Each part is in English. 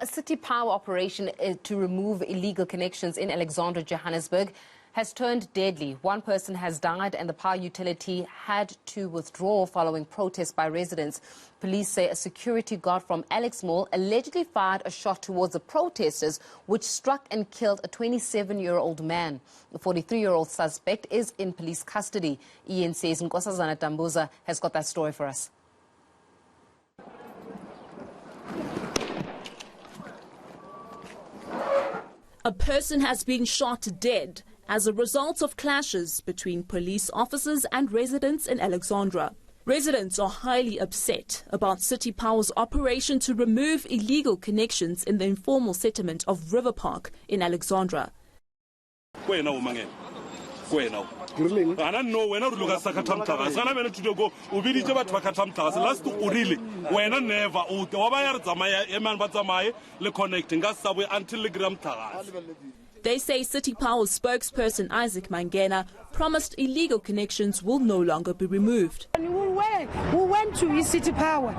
A city power operation to remove illegal connections in Alexandra, Johannesburg, has turned deadly. One person has died and the power utility had to withdraw following protests by residents. Police say a security guard from Alex Mall allegedly fired a shot towards the protesters, which struck and killed a 27-year-old man. The 43-year-old suspect is in police custody. eNCA's Alexandra has got that story for us. A person has been shot dead as a result of clashes between police officers and residents in Alexandra. Residents are highly upset about City Power's operation to remove illegal connections in the informal settlement of River Park in Alexandra. They say City Power spokesperson Mangena promised illegal connections will no longer be removed. We went to City Power,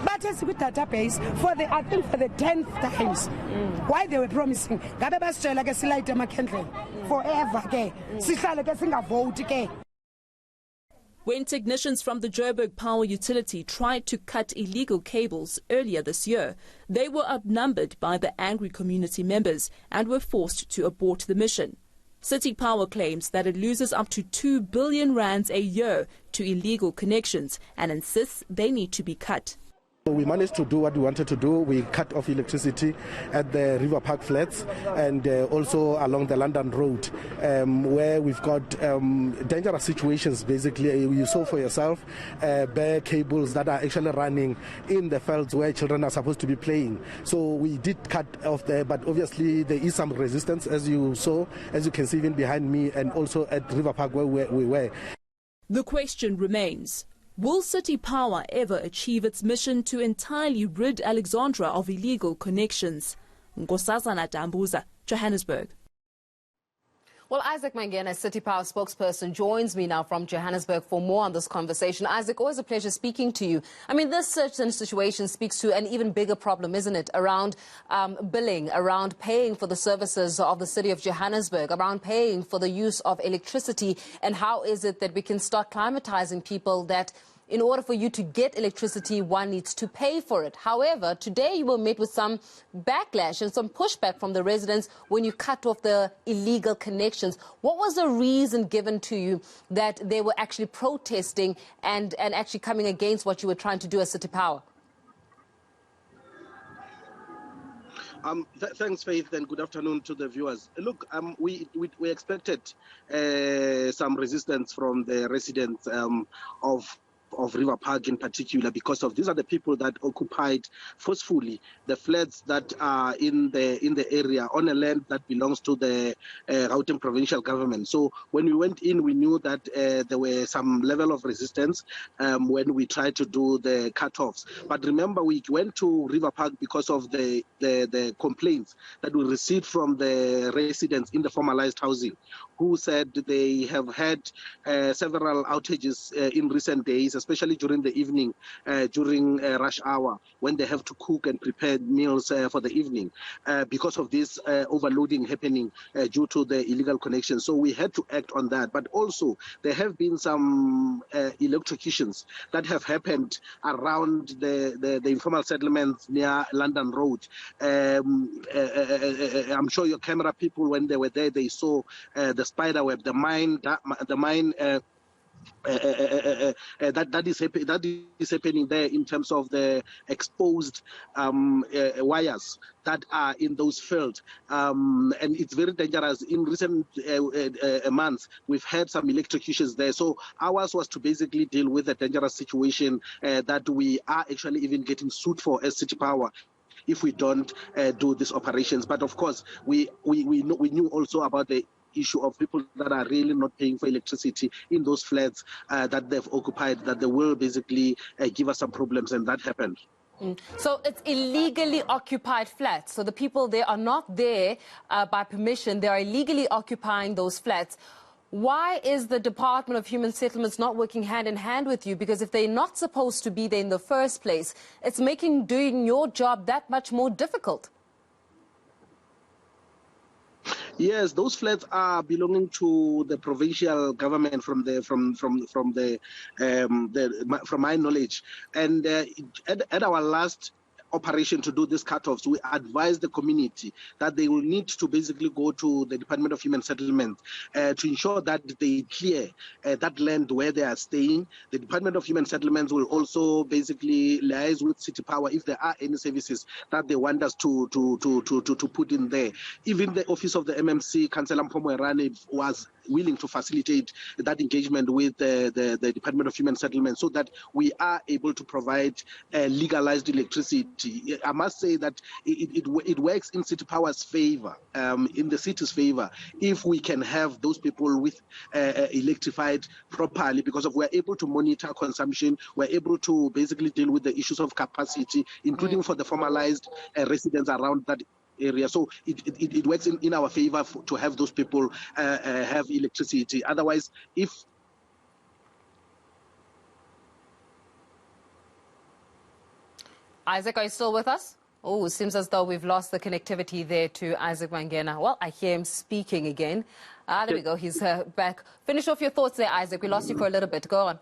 but it's with database for the 10th times. Why they were promising? Forever. When technicians from the Joburg Power Utility tried to cut illegal cables earlier this year, they were outnumbered by the angry community members and were forced to abort the mission. City Power claims that it loses up to 2 billion rands a year to illegal connections and insists they need to be cut. We managed to do what we wanted to do. We cut off electricity at the River Park flats and also along the London Road, where we've got dangerous situations. Basically, you saw for yourself bare cables that are actually running in the fields where children are supposed to be playing. So we did cut off there, but obviously there is some resistance, as you saw, as you can see even behind me, and also at River Park where we were. The question remains: will City Power ever achieve its mission to entirely rid Alexandra of illegal connections? Johannesburg. Well, Mangena, City Power spokesperson, joins me now from Johannesburg for more on this conversation. Always a pleasure speaking to you. I mean, this certain situation speaks to an even bigger problem, isn't it, around billing, around paying for the services of the city of Johannesburg, around paying for the use of electricity, and how is it that we can start climatizing people that in order for you to get electricity, one needs to pay for it. However, today you were met with some backlash and some pushback from the residents when you cut off the illegal connections. What was the reason given to you that they were actually protesting and actually coming against what you were trying to do as City Power? Thanks, Faith, and good afternoon to the viewers. Look, we expected some resistance from the residents of River Park in particular, because of these are the people that occupied forcefully the flats that are in the area on a land that belongs to the Gauteng provincial government. So when we went in, we knew that there were some level of resistance when we tried to do the cut-offs. But remember, we went to River Park because of the complaints that we received from the residents in the formalized housing, who said they have had several outages in recent days, especially during the evening, during rush hour, when they have to cook and prepare meals for the evening, because of this overloading happening due to the illegal connection. So we had to act on that. But also, there have been some electrocutions that have happened around the informal settlements near London Road. I'm sure your camera people, when they were there, they saw the spider web, the mine that is happening there in terms of the exposed wires that are in those fields, and it's very dangerous. In recent months, we've had some electrocutions there. So ours was to basically deal with a dangerous situation that we are actually even getting sued for as City Power if we don't do these operations. But of course, we knew also about the issue of people that are really not paying for electricity in those flats that they've occupied, that they will basically give us some problems, and that happened. So it's illegally occupied flats. So the people there are not there by permission. They are illegally occupying those flats. Why is the Department of Human Settlements not working hand in hand with you? Because if they're not supposed to be there in the first place, it's making doing your job that much more difficult. Yes, those flats are belonging to the provincial government from my knowledge, and at our last operation to do these cut-offs, we advised the community that they will need to basically go to the Department of Human Settlement to ensure that they clear that land where they are staying. The Department of Human Settlements will also basically liaise with City Power if there are any services that they want us to put in there. Even the office of the MMC, Councillor Mphomo Erane, was willing to facilitate that engagement with the Department of Human Settlement so that we are able to provide legalized electricity. I must say that it works in City Power's favor, in the city's favor, if we can have those people with electrified properly, because we're able to monitor consumption, we're able to basically deal with the issues of capacity, including for the formalized residents around that area. So it works in our favor to have those people have electricity. Otherwise, if Isaac, are you still with us? Oh, it seems as though we've lost the connectivity there to Isaac Mangena. Well, I hear him speaking again. There we go. He's back. Finish off your thoughts there, Isaac. We lost you for a little bit. Go on.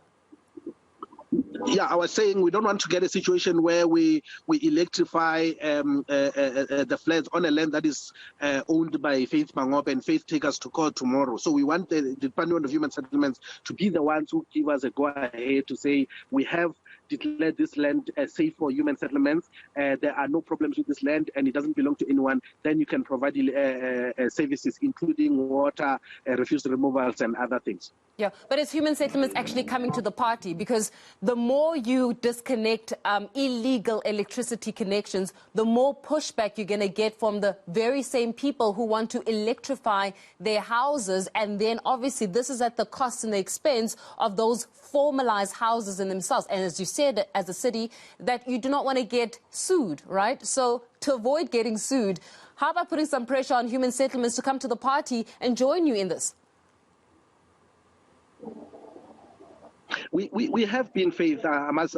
Yeah, I was saying we don't want to get a situation where we electrify the flats on a land that is owned by Faith Mangope, and Faith take us to court tomorrow. So we want the Department of Human Settlements to be the ones who give us a go-ahead to say we have declared this land safe for human settlements. There are no problems with this land and it doesn't belong to anyone. Then you can provide services, including water, refuse removals and other things. Yeah, but is human settlements actually coming to the party? Because the more you disconnect illegal electricity connections, the more pushback you're going to get from the very same people who want to electrify their houses. And then obviously this is at the cost and the expense of those formalized houses in themselves. And as you said, as a city, that you do not want to get sued, right? So to avoid getting sued, how about putting some pressure on human settlements to come to the party and join you in this? We have been, Faith, I must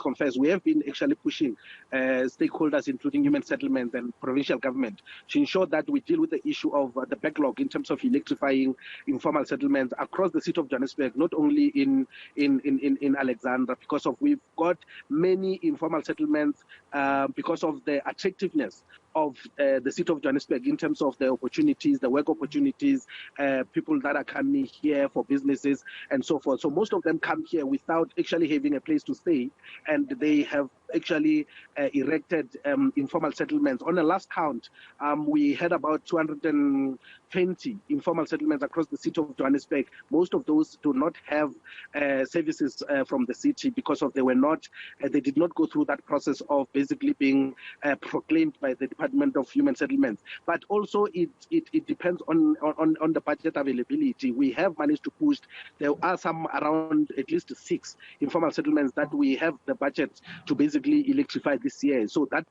confess, we have been actually pushing stakeholders, including human settlements and provincial government, to ensure that we deal with the issue of the backlog in terms of electrifying informal settlements across the city of Johannesburg, not only in Alexandra, because we've got many informal settlements because of the attractiveness of the city of Johannesburg in terms of the opportunities, the work opportunities, people that are coming here for businesses and so forth. So most of them come here without actually having a place to stay, and they have actually erected informal settlements. On the last count, we had about 220 informal settlements across the city of Johannesburg. Most of those do not have services from the city because of they did not go through that process of basically being proclaimed by the Department of Human Settlements. But also it depends on the budget availability. We have managed to push. There are some around at least 6 informal settlements that we have the budget to basically electrify this year. So that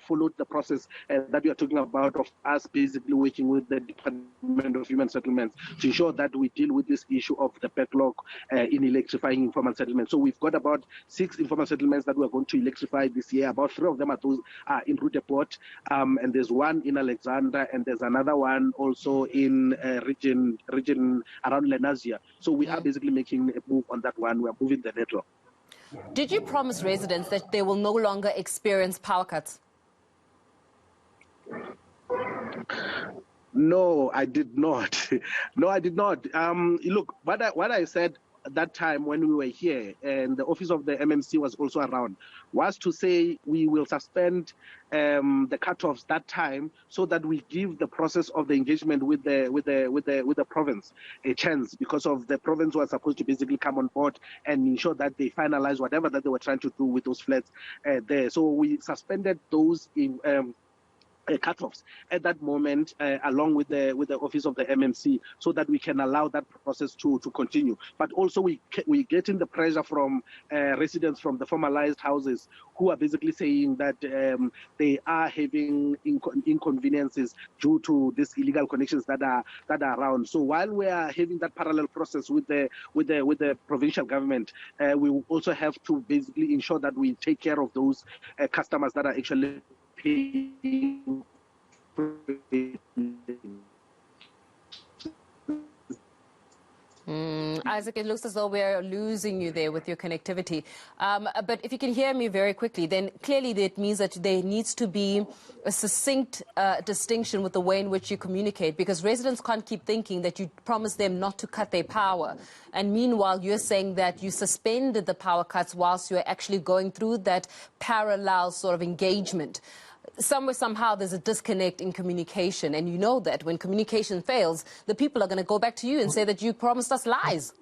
followed the process that we are talking about of us basically working with the Department of Human Settlements to ensure that we deal with this issue of the backlog in electrifying informal settlements. So we've got about 6 informal settlements that we're going to electrify this year. About 3 of them are in Rudeport, and there's one in Alexandra, and there's another one also in region around Lenasia. So we are basically making a move on that one. We're moving the network. Did you promise residents that they will no longer experience power cuts? No, I did not. No, I did not. Look, what I said at that time when we were here, and the office of the MMC was also around, was to say we will suspend the cutoffs that time so that we give the process of the engagement with the province a chance, because of the province was supposed to basically come on board and ensure that they finalize whatever that they were trying to do with those flats there. So we suspended those cutoffs at that moment, along with the office of the MMC, so that we can allow that process to continue. But also we getting the pressure from residents from the formalized houses who are basically saying that they are having inconveniences due to these illegal connections that are around. So while we are having that parallel process with the provincial government, we will also have to basically ensure that we take care of those customers that are actually paying for it. Isaac, it looks as though we're losing you there with your connectivity. But if you can hear me very quickly, then clearly that means that there needs to be a succinct distinction with the way in which you communicate, because residents can't keep thinking that you promised them not to cut their power. And meanwhile, you're saying that you suspended the power cuts whilst you're actually going through that parallel sort of engagement. Somehow there's a disconnect in communication, and you know that when communication fails, the people are going to go back to you and say that you promised us lies.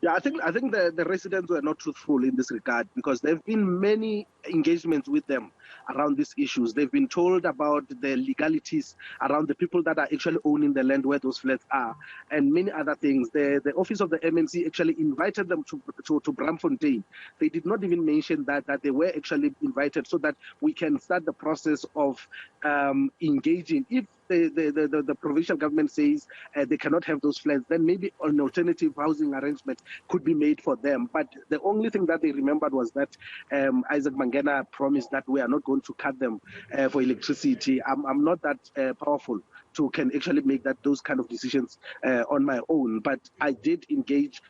Yeah, I think the residents were not truthful in this regard, because there have been many engagements with them around these issues. They've been told about the legalities around the people that are actually owning the land where those flats are, and many other things. The office of the MMC actually invited them to Bramfontein. They did not even mention that they were actually invited, so that we can start the process of engaging. If the provincial government says they cannot have those flats, then maybe an alternative housing arrangement could be made for them. But the only thing that they remembered was that Isaac Mangena promised that we are not going to cut them for electricity. I'm not that powerful to can actually make those kind of decisions on my own. But I did engage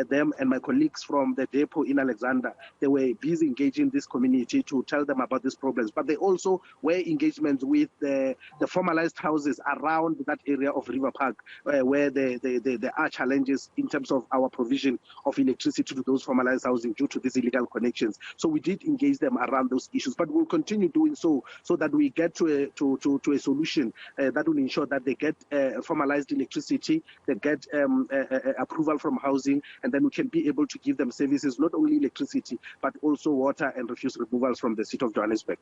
them and my colleagues from the depot in Alexandra. They were busy engaging this community to tell them about these problems. But they also were engagements with the formalized houses around that area of River Park, where there are challenges in terms of our provision of electricity to those formalized housing due to these illegal connections. So we did engage them around those issues, but we'll continue doing so that we get to a solution that will ensure that they get formalized electricity, they get approval from housing, and then we can be able to give them services, not only electricity, but also water and refuse removals from the city of Johannesburg.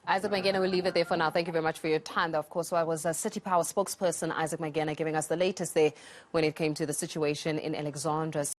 Isaac Mangena, we'll leave it there for now. Thank you very much for your time. Though, of course, I was a City Power spokesperson, Isaac Mangena, giving us the latest there when it came to the situation in Alexandra.